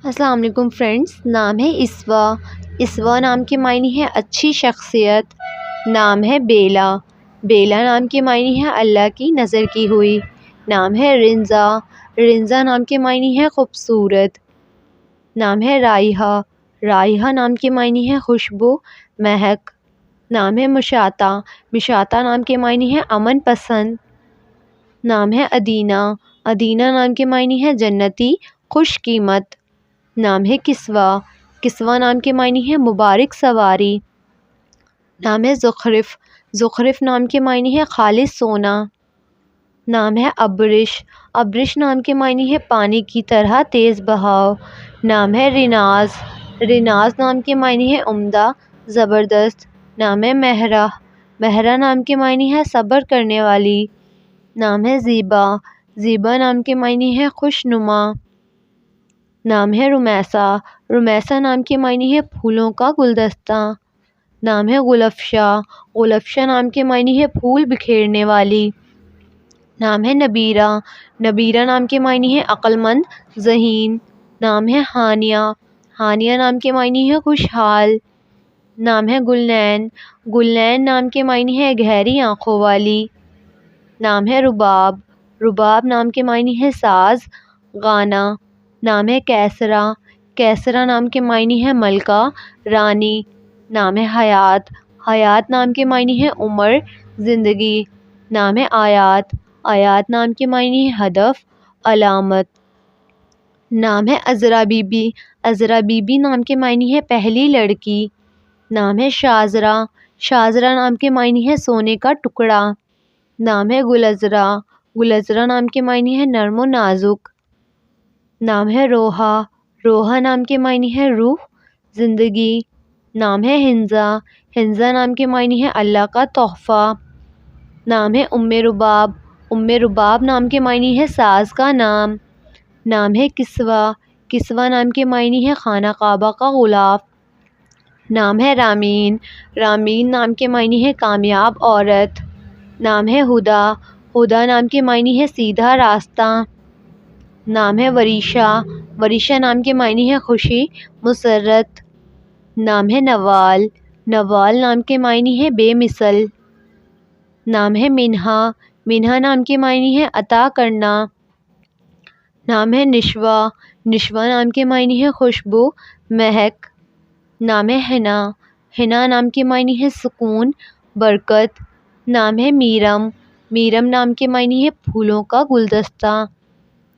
السلام علیکم فرینڈس، نام ہے اسوا۔ اسوا نام کے معنی ہے اچھی شخصیت۔ نام ہے بیلا۔ بیلا نام کے معنی ہے اللہ کی نظر کی ہوئی۔ نام ہے رنزا۔ رنزا نام کے معنی ہے خوبصورت۔ نام ہے رائحہ۔ رائحہ نام کے معنی ہے خوشبو، مہک۔ نام ہے مشاطہ۔ مشاطہ نام کے معنی ہے امن پسند۔ نام ہے ادینہ۔ ادینہ نام کے معنی ہے جنتی، خوش قیمت۔ نام ہے کسوہ۔ کسوہ نام کے معنی ہے مبارک سواری۔ نام ہے زخرف۔ زخرف نام کے معنی ہے خالص سونا۔ نام ہے ابرش۔ ابرش نام کے معنی ہے پانی کی طرح تیز بہاؤ۔ نام ہے ریناز۔ ریناز نام کے معنی ہے عمدہ، زبردست۔ نام ہے مہرہ۔ مہرہ نام کے معنی ہے صبر کرنے والی۔ نام ہے زیبا۔ زیبا نام کے معنی ہے خوش نما۔ نام ہے رمیسہ۔ رمیسہ نام کے معنی ہے پھولوں کا گلدستہ۔ نام ہے گلفشہ۔ گلفشہ نام کے معنی ہے پھول بکھیرنے والی۔ نام ہے نبیرہ۔ نبیرہ نام کے معنی ہے عقل مند، ذہین۔ نام ہے ہانیہ۔ ہانیہ نام کے معنی ہے خوشحال۔ نام ہے گلنین۔ گلنین نام کے معنی ہے گہری آنکھوں والی۔ نام ہے رباب۔ رباب نام کے معنی ہے ساز، گانا۔ نام ہے کیسرا۔ کیسرا نام کے معنی ہے ملکہ، رانی۔ نام ہے حیات۔ حیات نام کے معنی ہے عمر، زندگی۔ نام ہے آیات۔ آیات نام کے معنی ہے ہدف، علامت۔ نام ہے عذرا بی بی۔ عذرا بی بی نام کے معنی ہے پہلی لڑکی۔ نام ہے شاذرا۔ شاذرا نام کے معنی ہے سونے کا ٹکڑا۔ نام ہے گلزرہ۔ گلزرہ نام کے معنی ہے نرم و نازک۔ نام ہے روحا۔ روحا نام کے معنی ہے روح، زندگی۔ نام ہے ہنزا۔ ہنزا نام کے معنی ہے اللہ کا تحفہ۔ نام ہے ام رباب۔ ام رباب نام کے معنی ہے ساز کا نام۔ نام ہے کسوہ۔ کسوہ نام کے معنی ہے خانہ کعبہ کا غلاف۔ نام ہے رامین۔ رامین نام کے معنی ہے کامیاب عورت۔ نام ہے ہدا۔ ہدا نام کے معنی ہے سیدھا راستہ۔ نام ہے وریشہ۔ وریشہ نام کے معنی ہے خوشی، مسرت۔ نام ہے نوال۔ نوال نام کے معنی ہے بے مثل۔ نام ہے منہا۔ منہا نام کے معنی ہے عطا کرنا۔ نام ہے نشوہ۔ نشوہ نام کے معنی ہے خوشبو، مہک۔ نام ہے حنا۔ حنا نام کے معنی ہے سکون، برکت۔ نام ہے میرم۔ میرم نام کے معنی ہے پھولوں کا گلدستہ۔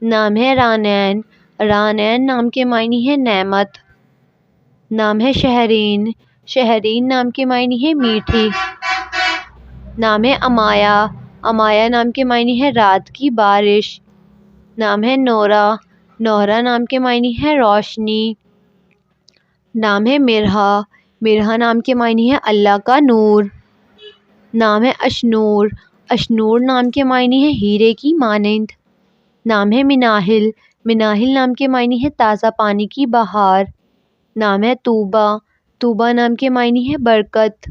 نام ہے رانین۔ رانین نام کے معنی ہے نعمت۔ نام ہے شہرین۔ شہرین نام کے معنی ہے میٹھی۔ نام ہے امایا۔ امایا نام کے معنی ہے رات کی بارش۔ نام ہے نورہ۔ نورہ نام کے معنی ہے روشنی۔ نام ہے مرہا۔ مرہا نام کے معنی ہے اللہ کا نور۔ نام ہے اشنور۔ اشنور نام کے معنی ہے ہیرے کی مانند۔ نام ہے مناہل۔ مناہل نام کے معنی ہے تازہ پانی کی بہار۔ نام ہے طوبہ۔ طوبہ نام کے معنی ہے برکت۔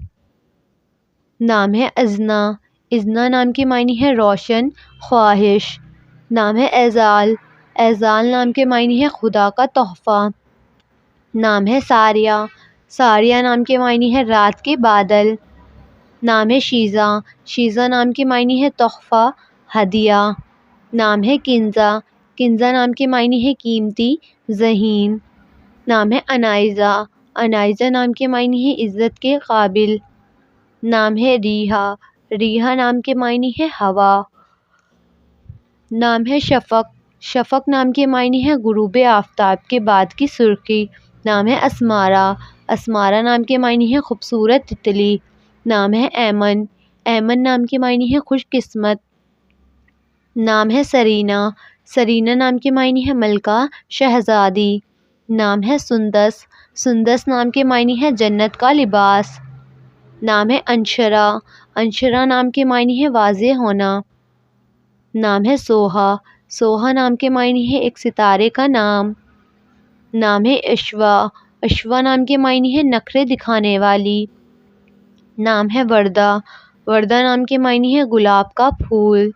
نام ہے ازنا۔ ازنا نام کے معنی ہے روشن، خواہش۔ نام ہے اعزال۔ اعزال نام کے معنی ہے خدا کا تحفہ۔ نام ہے ساریہ۔ ساریہ نام کے معنی ہے رات کے بادل۔ نام ہے شیزہ۔ شیزہ نام کے معنی ہے تحفہ، ہدیہ۔ نام ہے کنزہ۔ کنزہ نام کے معنی ہے قیمتی، ذہین۔ نام ہے انائزہ۔ انائزہ نام کے معنی ہے عزت کے قابل۔ نام ہے ریحہ۔ ریحہ نام کے معنی ہے ہوا۔ نام ہے شفق۔ شفق نام کے معنی ہے غروب آفتاب کے بعد کی سرخی۔ نام ہے اسمارہ۔ اسمارہ نام کے معنی ہے خوبصورت تتلی۔ نام ہے ایمن۔ ایمن نام کے معنی ہے خوش قسمت۔ نام ہے سرینہ۔ سرینہ نام کے معنی ہے ملکہ، شہزادی۔ نام ہے سندس۔ سندس نام کے معنی ہے جنت کا لباس۔ نام ہے انشرہ۔ انشرہ نام کے معنی ہے واضح ہونا۔ نام ہے سوہا۔ سوہا نام کے معنی ہے ایک ستارے کا نام۔ نام ہے اشوا۔ اشوا نام کے معنی ہے نخرے دکھانے والی۔ نام ہے وردہ۔ وردہ نام کے معنی ہے گلاب کا پھول۔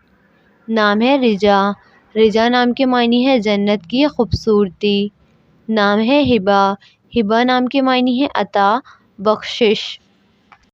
نام ہے رجا۔ رجا نام کے معنی ہے جنت کی خوبصورتی۔ نام ہے ہبا، ہبا نام کے معنی ہے عطا، بخشش۔